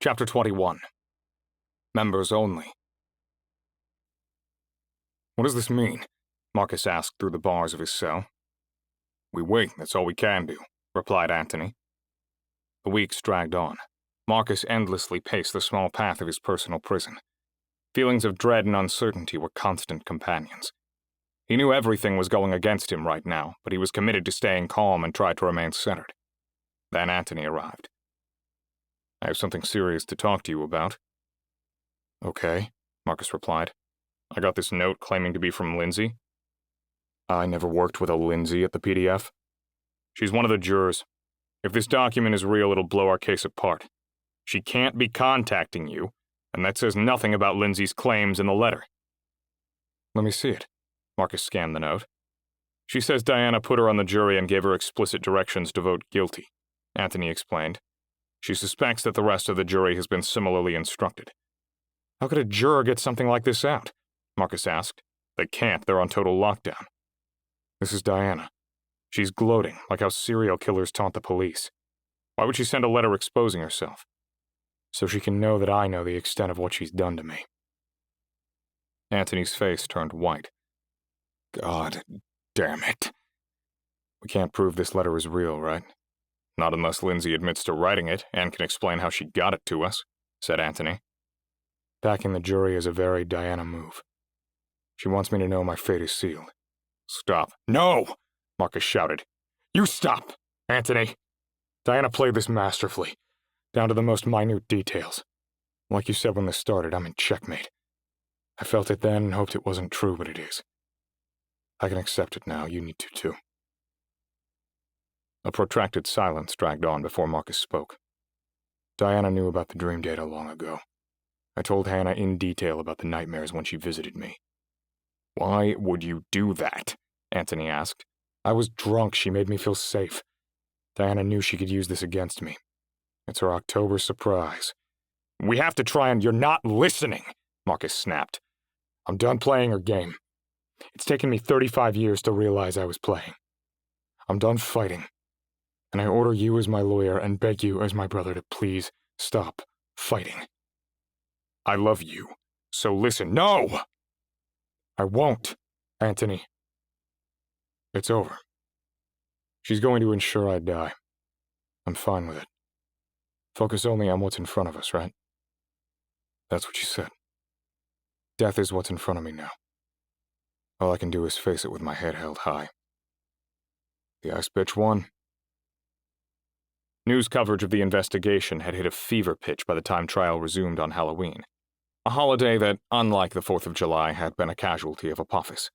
Chapter 21. Members Only. "What does this mean?" Marcus asked through the bars of his cell. "We wait, that's all we can do," replied Anthony. The weeks dragged on. Marcus endlessly paced the small path of his personal prison. Feelings of dread and uncertainty were constant companions. He knew everything was going against him right now, but he was committed to staying calm and tried to remain centered. Then Anthony arrived. "I have something serious to talk to you about." "Okay," Marcus replied. "I got this note claiming to be from Lindsay." "I never worked with a Lindsay at the PDF." "She's one of the jurors. If this document is real, it'll blow our case apart. She can't be contacting you, and that says nothing about Lindsay's claims in the letter." "Let me see it." Marcus scanned the note. "She says Diana put her on the jury and gave her explicit directions to vote guilty," Anthony explained. "She suspects that the rest of the jury has been similarly instructed." "How could a juror get something like this out?" Marcus asked. "They can't, they're on total lockdown." "This is Diana. She's gloating, like how serial killers taunt the police. Why would she send a letter exposing herself?" "So she can know that I know the extent of what she's done to me." Anthony's face turned white. "God damn it. We can't prove this letter is real, right?" "Not unless Lindsay admits to writing it and can explain how she got it to us," said Anthony. "Packing the jury is a very Diana move. She wants me to know my fate is sealed." "Stop." "No!" Marcus shouted. "You stop, Anthony." "Diana played this masterfully, down to the most minute details. Like you said when this started, I'm in checkmate. I felt it then and hoped it wasn't true, but it is. I can accept it now. You need to, too." A protracted silence dragged on before Marcus spoke. "Diana knew about the dream data long ago. I told Hannah in detail about the nightmares when she visited me." "Why would you do that?" Anthony asked. "I was drunk. She made me feel safe. Diana knew she could use this against me. It's her October surprise." "We have to try and—" "You're not listening," Marcus snapped. "I'm done playing her game. It's taken me 35 years to realize I was playing. I'm done fighting. And I order you as my lawyer and beg you as my brother to please stop fighting." "I love you, so listen." "No!" "I won't, Anthony. It's over. She's going to ensure I die. I'm fine with it. Focus only on what's in front of us, right?" "That's what you said. Death is what's in front of me now. All I can do is face it with my head held high. The ice bitch won." News coverage of the investigation had hit a fever pitch by the time trial resumed on Halloween, a holiday that, unlike the 4th of July, had been a casualty of Apophis.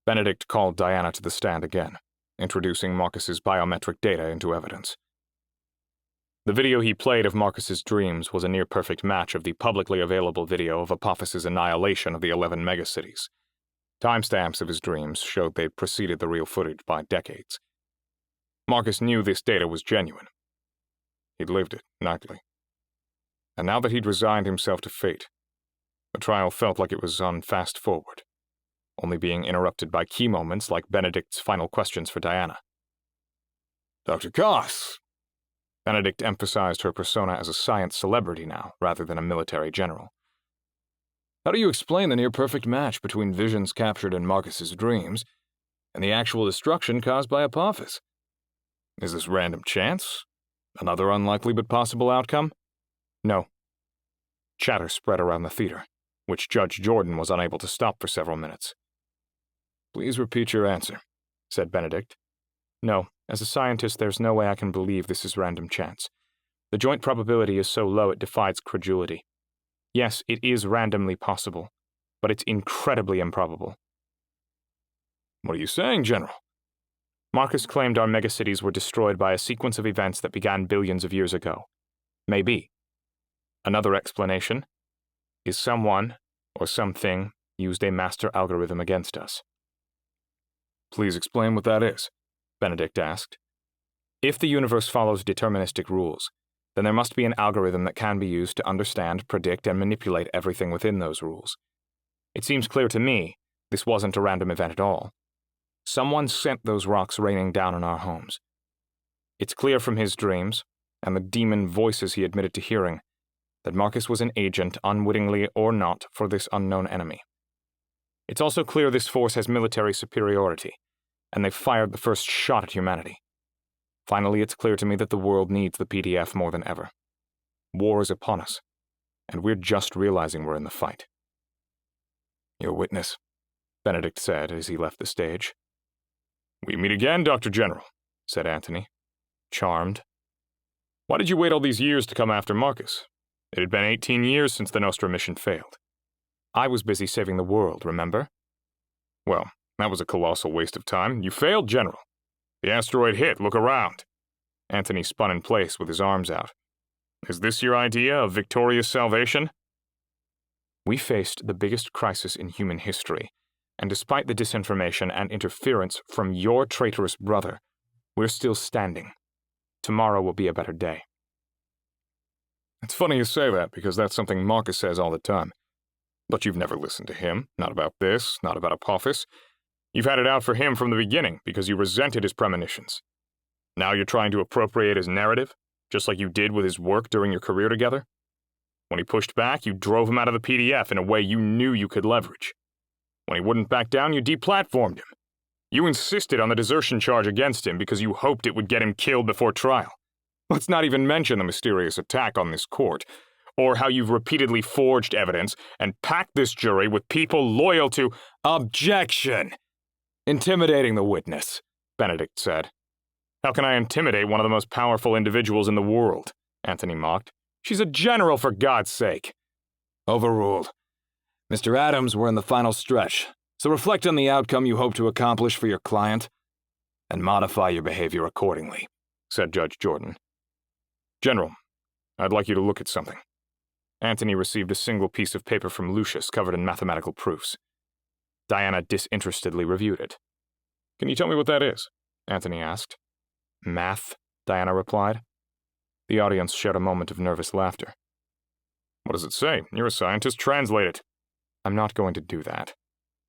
Benedict called Diana to the stand again, introducing Marcus's biometric data into evidence. The video he played of Marcus's dreams was a near-perfect match of the publicly available video of Apophis's annihilation of the 11 megacities. Timestamps of his dreams showed they preceded the real footage by decades. Marcus knew this data was genuine. He'd lived it nightly. And now that he'd resigned himself to fate, the trial felt like it was on fast-forward, only being interrupted by key moments like Benedict's final questions for Diana. "Dr. Goss!" Benedict emphasized her persona as a science celebrity now, rather than a military general. "How do you explain the near-perfect match between visions captured in Marcus's dreams and the actual destruction caused by Apophis? Is this random chance? Another unlikely but possible outcome?" "No." Chatter spread around the theater, which Judge Jordan was unable to stop for several minutes. "Please repeat your answer," said Benedict. "No. As a scientist, there's no way I can believe this is random chance. The joint probability is so low it defies credulity. Yes, it is randomly possible, but it's incredibly improbable." "What are you saying, General?" "Marcus claimed our megacities were destroyed by a sequence of events that began billions of years ago. Maybe. Another explanation is someone or something used a master algorithm against us." "Please explain what that is," Benedict asked. "If the universe follows deterministic rules, then there must be an algorithm that can be used to understand, predict, and manipulate everything within those rules. It seems clear to me this wasn't a random event at all. Someone sent those rocks raining down on our homes. It's clear from his dreams, and the demon voices he admitted to hearing, that Marcus was an agent, unwittingly or not, for this unknown enemy. It's also clear this force has military superiority, and they've fired the first shot at humanity. Finally, it's clear to me that the world needs the PDF more than ever. War is upon us, and we're just realizing we're in the fight. Your witness, Benedict said as he left the stage. We meet again, Dr. General, said Anthony, charmed. Why did you wait all these years to come after Marcus? It had been 18 years since the Nostra mission failed. I was busy saving the world, remember? Well, that was a colossal waste of time. You failed, General. The asteroid hit. Look around. Anthony spun in place with his arms out. Is this your idea of victorious salvation? We faced the biggest crisis in human history, and despite the disinformation and interference from your traitorous brother, we're still standing. Tomorrow will be a better day. It's funny you say that, because that's something Marcus says all the time. But you've never listened to him, not about this, not about Apophis. You've had it out for him from the beginning, because you resented his premonitions. Now you're trying to appropriate his narrative, just like you did with his work during your career together? When he pushed back, you drove him out of the PDF in a way you knew you could leverage. When he wouldn't back down, you deplatformed him. You insisted on the desertion charge against him because you hoped it would get him killed before trial. Let's not even mention the mysterious attack on this court, or how you've repeatedly forged evidence and packed this jury with people loyal to— Objection! Intimidating the witness, Benedict said. How can I intimidate one of the most powerful individuals in the world? Anthony mocked. She's a general, for God's sake. Overruled. Mr. Adams, we're in the final stretch, so reflect on the outcome you hope to accomplish for your client, and modify your behavior accordingly, said Judge Jordan. General, I'd like you to look at something. Anthony received a single piece of paper from Lucius covered in mathematical proofs. Diana disinterestedly reviewed it. Can you tell me what that is? Anthony asked. Math, Diana replied. The audience shared a moment of nervous laughter. What does it say? You're a scientist. Translate it. I'm not going to do that.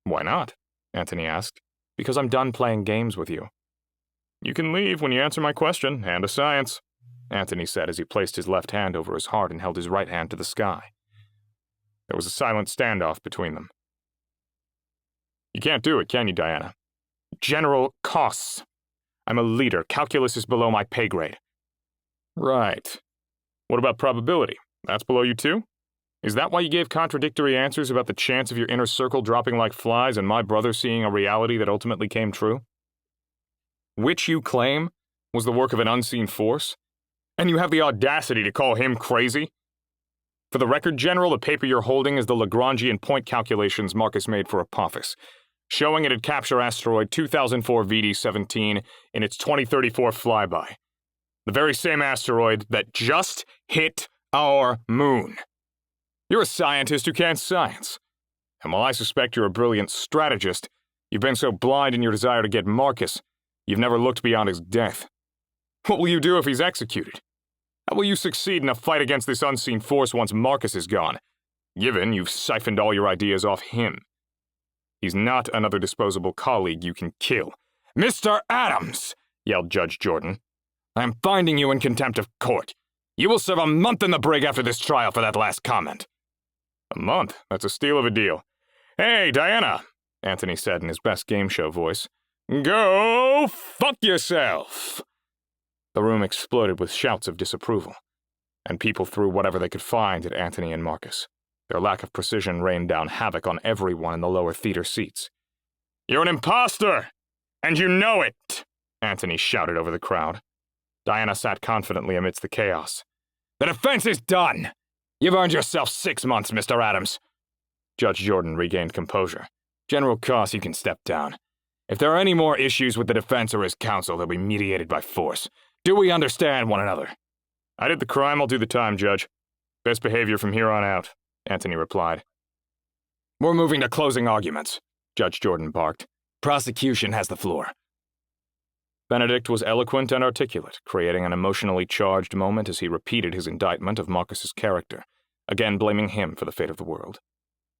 Why not? Anthony asked. Because I'm done playing games with you. You can leave when you answer my question. Hand of science, Anthony said as he placed his left hand over his heart and held his right hand to the sky. There was a silent standoff between them. You can't do it, can you, Diana? General costs. I'm a leader. Calculus is below my pay grade. Right. What about probability? That's below you too? Is that why you gave contradictory answers about the chance of your inner circle dropping like flies and my brother seeing a reality that ultimately came true? Which you claim was the work of an unseen force? And you have the audacity to call him crazy? For the record, General, the paper you're holding is the Lagrangian point calculations Marcus made for Apophis, showing it'd capture asteroid 2004 VD-17 in its 2034 flyby. The very same asteroid that just hit our moon. You're a scientist who can't science. And while I suspect you're a brilliant strategist, you've been so blind in your desire to get Marcus, you've never looked beyond his death. What will you do if he's executed? How will you succeed in a fight against this unseen force once Marcus is gone, given you've siphoned all your ideas off him? He's not another disposable colleague you can kill. Mr. Adams, yelled Judge Jordan. I am finding you in contempt of court. You will serve a month in the brig after this trial for that last comment. A month? That's a steal of a deal. Hey, Diana, Anthony said in his best game show voice. Go fuck yourself. The room exploded with shouts of disapproval, and people threw whatever they could find at Anthony and Marcus. Their lack of precision rained down havoc on everyone in the lower theater seats. You're an imposter, and you know it, Anthony shouted over the crowd. Diana sat confidently amidst the chaos. The defense is done! You've earned yourself 6 months, Mr. Adams. Judge Jordan regained composure. General Koss, you can step down. If there are any more issues with the defense or his counsel, they'll be mediated by force. Do we understand one another? I did the crime, I'll do the time, Judge. Best behavior from here on out, Anthony replied. We're moving to closing arguments, Judge Jordan barked. Prosecution has the floor. Benedict was eloquent and articulate, creating an emotionally charged moment as he repeated his indictment of Marcus's character, again blaming him for the fate of the world.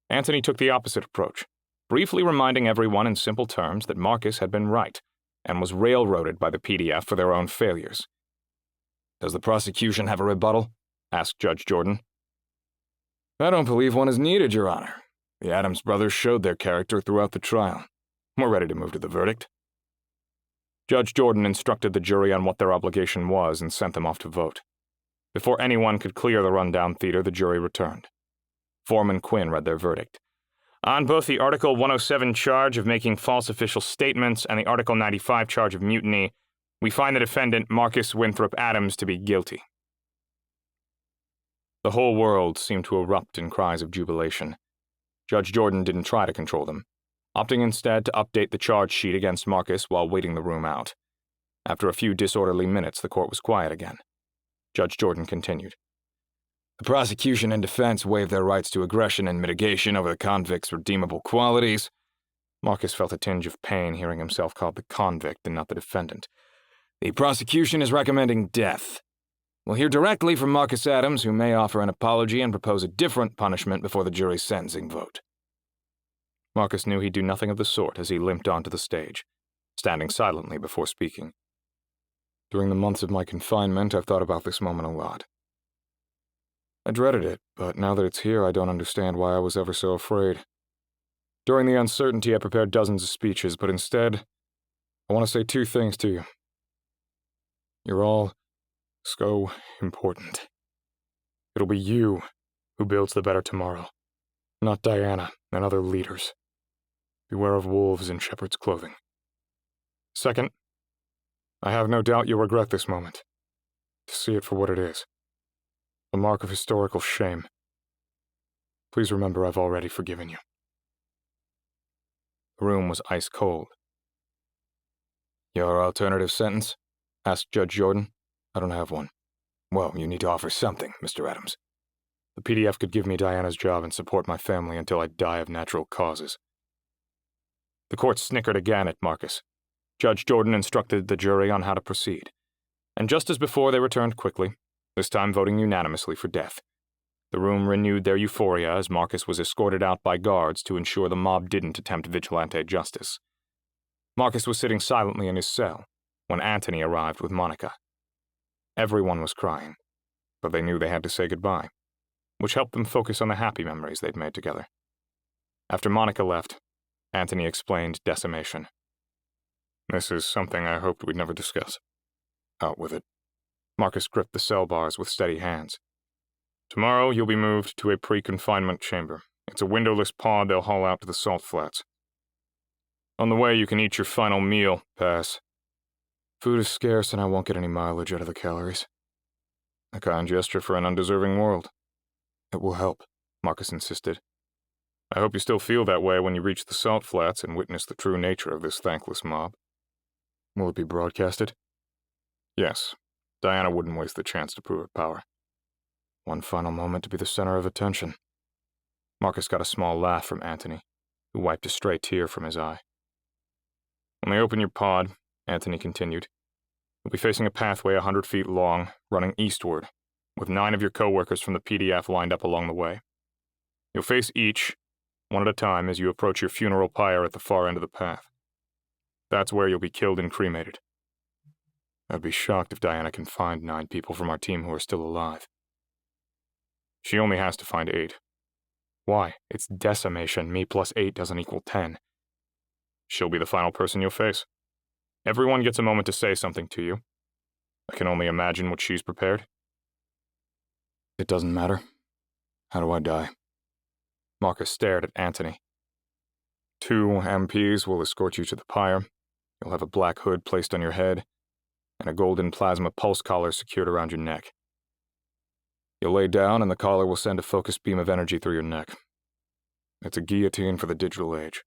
Anthony took the opposite approach, briefly reminding everyone in simple terms that Marcus had been right, and was railroaded by the PDF for their own failures. Does the prosecution have a rebuttal? Asked Judge Jordan. I don't believe one is needed, Your Honor. The Adams brothers showed their character throughout the trial. We're ready to move to the verdict. Judge Jordan instructed the jury on what their obligation was and sent them off to vote. Before anyone could clear the rundown theater, the jury returned. Foreman Quinn read their verdict. On both the Article 107 charge of making false official statements and the Article 95 charge of mutiny, we find the defendant, Marcus Winthrop Adams, to be guilty. The whole world seemed to erupt in cries of jubilation. Judge Jordan didn't try to control them, opting instead to update the charge sheet against Marcus while waiting the room out. After a few disorderly minutes, the court was quiet again. Judge Jordan continued. The prosecution and defense waived their rights to aggression and mitigation over the convict's redeemable qualities. Marcus felt a tinge of pain hearing himself called the convict and not the defendant. The prosecution is recommending death. We'll hear directly from Marcus Adams, who may offer an apology and propose a different punishment before the jury's sentencing vote. Marcus knew he'd do nothing of the sort as he limped onto the stage, standing silently before speaking. During the months of my confinement, I've thought about this moment a lot. I dreaded it, but now that it's here, I don't understand why I was ever so afraid. During the uncertainty, I prepared dozens of speeches, but instead, I want to say two things to you. You're all so important. It'll be you who builds the better tomorrow, not Diana and other leaders. Beware of wolves in shepherd's clothing. Second, I have no doubt you'll regret this moment, to see it for what it is. A mark of historical shame. Please remember I've already forgiven you. The room was ice cold. Your alternative sentence? Asked Judge Jordan. I don't have one. Well, you need to offer something, Mr. Adams. The PDF could give me Diana's job and support my family until I die of natural causes. The court snickered again at Marcus. Judge Jordan instructed the jury on how to proceed. And just as before, they returned quickly, this time voting unanimously for death. The room renewed their euphoria as Marcus was escorted out by guards to ensure the mob didn't attempt vigilante justice. Marcus was sitting silently in his cell when Anthony arrived with Monica. Everyone was crying, but they knew they had to say goodbye, which helped them focus on the happy memories they'd made together. After Monica left, Anthony explained decimation. This is something I hoped we'd never discuss. Out with it. Marcus gripped the cell bars with steady hands. Tomorrow you'll be moved to a pre-confinement chamber. It's a windowless pod they'll haul out to the salt flats. On the way you can eat your final meal, Pass. Food is scarce and I won't get any mileage out of the calories. A kind gesture for an undeserving world. It will help, Marcus insisted. I hope you still feel that way when you reach the salt flats and witness the true nature of this thankless mob. Will it be broadcasted? Yes. Diana wouldn't waste the chance to prove her power. One final moment to be the center of attention. Marcus got a small laugh from Anthony, who wiped a stray tear from his eye. When they open your pod, Anthony continued, you'll be facing a pathway 100 feet long, running eastward, with 9 of your co-workers from the PDF lined up along the way. You'll face each, one at a time, as you approach your funeral pyre at the far end of the path. That's where you'll be killed and cremated. I'd be shocked if Diana can find 9 people from our team who are still alive. She only has to find 8. Why? It's decimation. Me plus 8 doesn't equal 10. She'll be the final person you'll face. Everyone gets a moment to say something to you. I can only imagine what she's prepared. It doesn't matter. How do I die? Marcus stared at Anthony. 2 MPs will escort you to the pyre. You'll have a black hood placed on your head, and a golden plasma pulse collar secured around your neck. You'll lay down and the collar will send a focused beam of energy through your neck. It's a guillotine for the digital age.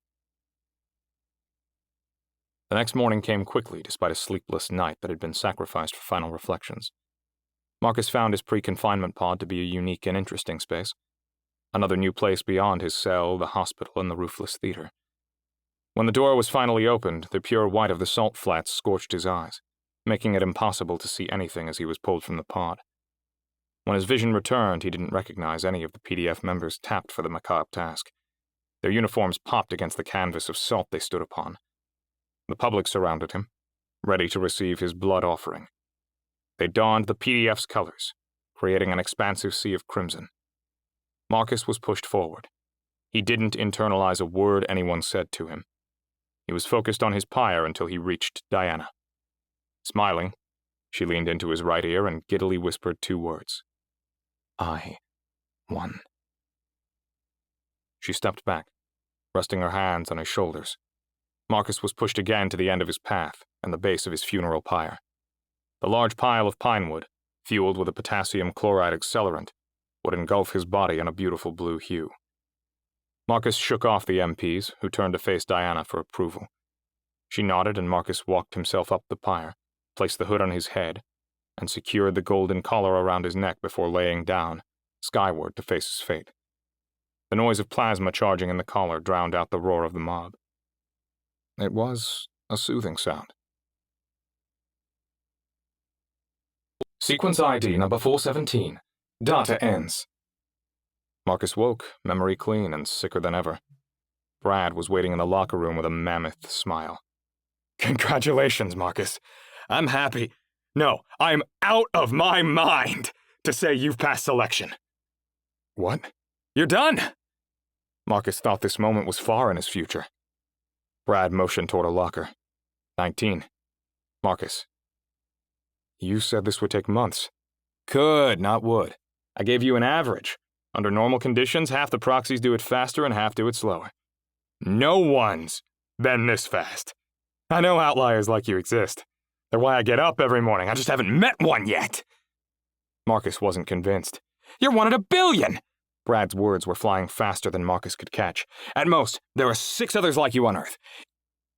The next morning came quickly despite a sleepless night that had been sacrificed for final reflections. Marcus found his pre-confinement pod to be a unique and interesting space. Another new place beyond his cell, the hospital, and the roofless theater. When the door was finally opened, the pure white of the salt flats scorched his eyes, making it impossible to see anything as he was pulled from the pod. When his vision returned, he didn't recognize any of the PDF members tapped for the macabre task. Their uniforms popped against the canvas of salt they stood upon. The public surrounded him, ready to receive his blood offering. They donned the PDF's colors, creating an expansive sea of crimson. Marcus was pushed forward. He didn't internalize a word anyone said to him. He was focused on his pyre until he reached Diana. Smiling, she leaned into his right ear and giddily whispered 2 words. I won. She stepped back, resting her hands on his shoulders. Marcus was pushed again to the end of his path and the base of his funeral pyre. The large pile of pine wood, fueled with a potassium chloride accelerant, would engulf his body in a beautiful blue hue. Marcus shook off the MPs, who turned to face Diana for approval. She nodded, and Marcus walked himself up the pyre, placed the hood on his head, and secured the golden collar around his neck before laying down, skyward to face his fate. The noise of plasma charging in the collar drowned out the roar of the mob. It was a soothing sound. Sequence ID number 417. Data ends. Marcus woke, memory clean and sicker than ever. Brad was waiting in the locker room with a mammoth smile. Congratulations, Marcus. I'm happy. No, I'm out of my mind to say you've passed selection. What? You're done! Marcus thought this moment was far in his future. Brad motioned toward a locker. 19. Marcus. You said this would take months. Could, not would. I gave you an average. Under normal conditions, half the proxies do it faster and half do it slower. No one's been this fast. I know outliers like you exist. They're why I get up every morning. I just haven't met one yet. Marcus wasn't convinced. You're 1 in a billion! Brad's words were flying faster than Marcus could catch. At most, there are 6 others like you on Earth.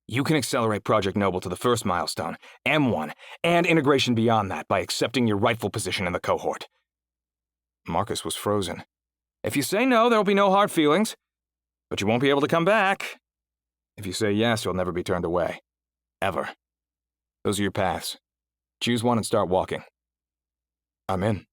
You can accelerate Project Noble to the first milestone, M1, and integration beyond that by accepting your rightful position in the cohort. Marcus was frozen. If you say no, there will be no hard feelings. But you won't be able to come back. If you say yes, you'll never be turned away. Ever. Those are your paths. Choose one and start walking. I'm in.